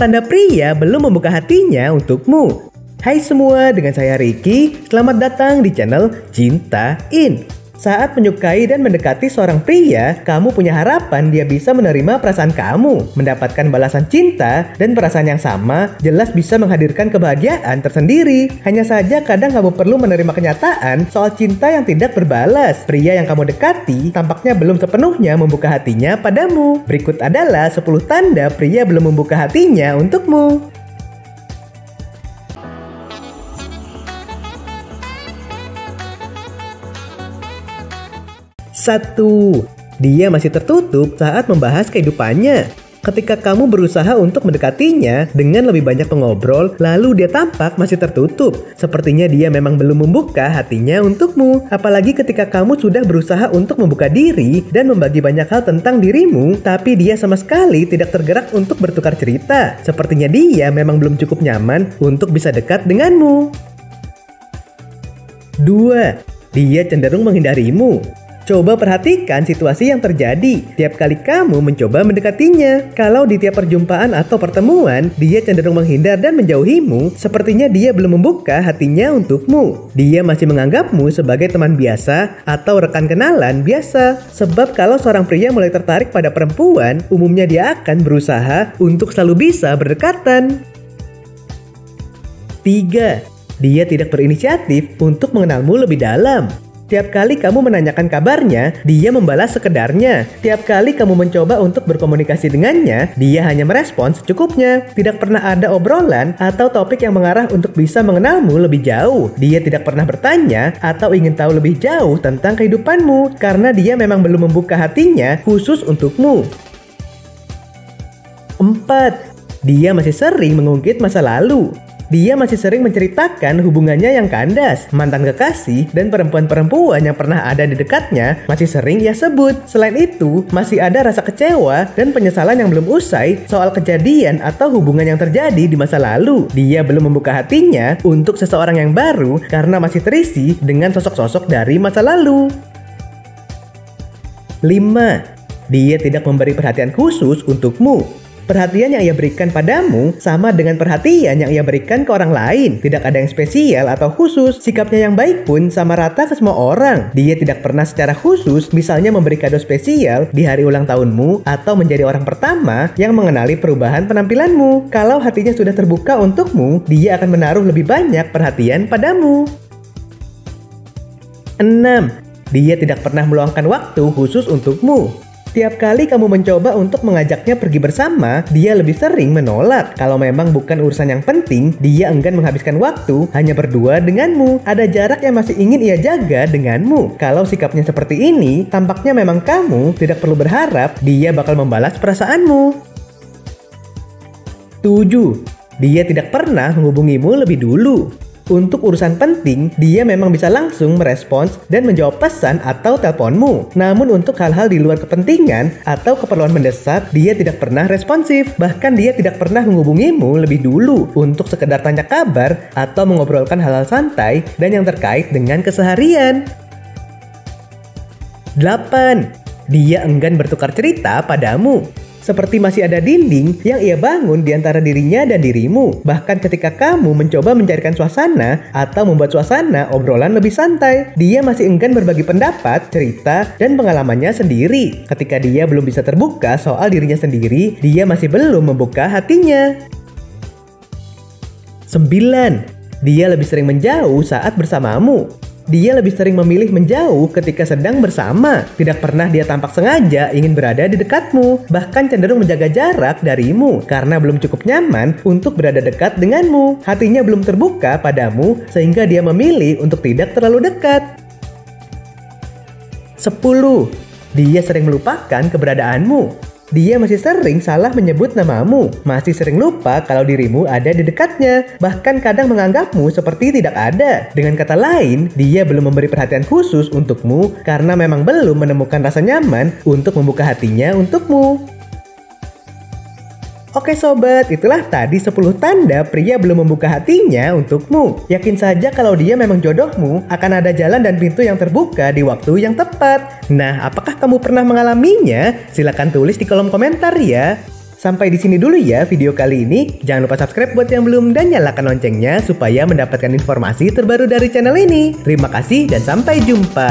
tanda pria belum membuka hatinya untukmu. Hai semua, dengan saya Ricky. Selamat datang di channel Cintain. Saat menyukai dan mendekati seorang pria, kamu punya harapan dia bisa menerima perasaan kamu, mendapatkan balasan cinta, dan perasaan yang sama jelas bisa menghadirkan kebahagiaan tersendiri. Hanya saja kadang kamu perlu menerima kenyataan soal cinta yang tidak berbalas. Pria yang kamu dekati tampaknya belum sepenuhnya membuka hatinya padamu. Berikut adalah 10 tanda pria belum membuka hatinya untukmu. 1. Dia masih tertutup saat membahas kehidupannya. Ketika kamu berusaha untuk mendekatinya dengan lebih banyak mengobrol, lalu dia tampak masih tertutup. Sepertinya dia memang belum membuka hatinya untukmu. Apalagi ketika kamu sudah berusaha untuk membuka diri dan membagi banyak hal tentang dirimu, tapi dia sama sekali tidak tergerak untuk bertukar cerita. Sepertinya dia memang belum cukup nyaman untuk bisa dekat denganmu. 2. Dia cenderung menghindarimu. Coba perhatikan situasi yang terjadi tiap kali kamu mencoba mendekatinya. Kalau di tiap perjumpaan atau pertemuan, dia cenderung menghindar dan menjauhimu, sepertinya dia belum membuka hatinya untukmu. Dia masih menganggapmu sebagai teman biasa atau rekan kenalan biasa. Sebab kalau seorang pria mulai tertarik pada perempuan, umumnya dia akan berusaha untuk selalu bisa berdekatan. 3. Dia tidak berinisiatif untuk mengenalmu lebih dalam. Tiap kali kamu menanyakan kabarnya, dia membalas sekedarnya. Tiap kali kamu mencoba untuk berkomunikasi dengannya, dia hanya merespons secukupnya. Tidak pernah ada obrolan atau topik yang mengarah untuk bisa mengenalmu lebih jauh. Dia tidak pernah bertanya atau ingin tahu lebih jauh tentang kehidupanmu, karena dia memang belum membuka hatinya khusus untukmu. 4. Dia masih sering mengungkit masa lalu. Dia masih sering menceritakan hubungannya yang kandas, mantan kekasih, dan perempuan-perempuan yang pernah ada di dekatnya masih sering ia sebut. Selain itu, masih ada rasa kecewa dan penyesalan yang belum usai soal kejadian atau hubungan yang terjadi di masa lalu. Dia belum membuka hatinya untuk seseorang yang baru karena masih terisi dengan sosok-sosok dari masa lalu. 5. Dia tidak memberi perhatian khusus untukmu. Perhatian yang ia berikan padamu sama dengan perhatian yang ia berikan ke orang lain. Tidak ada yang spesial atau khusus. Sikapnya yang baik pun sama rata ke semua orang. Dia tidak pernah secara khusus, misalnya memberi kado spesial di hari ulang tahunmu atau menjadi orang pertama yang mengenali perubahan penampilanmu. Kalau hatinya sudah terbuka untukmu, dia akan menaruh lebih banyak perhatian padamu. 6. Dia tidak pernah meluangkan waktu khusus untukmu. Tiap kali kamu mencoba untuk mengajaknya pergi bersama, dia lebih sering menolak. Kalau memang bukan urusan yang penting, dia enggan menghabiskan waktu hanya berdua denganmu. Ada jarak yang masih ingin ia jaga denganmu. Kalau sikapnya seperti ini, tampaknya memang kamu tidak perlu berharap dia bakal membalas perasaanmu. 7. Dia tidak pernah menghubungimu lebih dulu. Untuk urusan penting, dia memang bisa langsung merespons dan menjawab pesan atau teleponmu. Namun untuk hal-hal di luar kepentingan atau keperluan mendesak, dia tidak pernah responsif. Bahkan dia tidak pernah menghubungimu lebih dulu untuk sekedar tanya kabar atau mengobrolkan hal-hal santai dan yang terkait dengan keseharian. 8. Dia enggan bertukar cerita padamu. Seperti masih ada dinding yang ia bangun di antara dirinya dan dirimu. Bahkan ketika kamu mencoba mencarikan suasana atau membuat suasana obrolan lebih santai, dia masih enggan berbagi pendapat, cerita, dan pengalamannya sendiri. Ketika dia belum bisa terbuka soal dirinya sendiri, dia masih belum membuka hatinya. 9. Dia lebih sering menjauh saat bersamamu. Dia lebih sering memilih menjauh ketika sedang bersama. Tidak pernah dia tampak sengaja ingin berada di dekatmu. Bahkan cenderung menjaga jarak darimu karena belum cukup nyaman untuk berada dekat denganmu. Hatinya belum terbuka padamu sehingga dia memilih untuk tidak terlalu dekat. 10. Dia sering melupakan keberadaanmu. Dia masih sering salah menyebut namamu, masih sering lupa kalau dirimu ada di dekatnya, bahkan kadang menganggapmu seperti tidak ada. Dengan kata lain, dia belum memberi perhatian khusus untukmu karena memang belum menemukan rasa nyaman untuk membuka hatinya untukmu. Oke sobat, itulah tadi 10 tanda pria belum membuka hatinya untukmu. Yakin saja kalau dia memang jodohmu, akan ada jalan dan pintu yang terbuka di waktu yang tepat. Nah, apakah kamu pernah mengalaminya? Silahkan tulis di kolom komentar ya. Sampai di sini dulu ya video kali ini. Jangan lupa subscribe buat yang belum dan nyalakan loncengnya supaya mendapatkan informasi terbaru dari channel ini. Terima kasih dan sampai jumpa.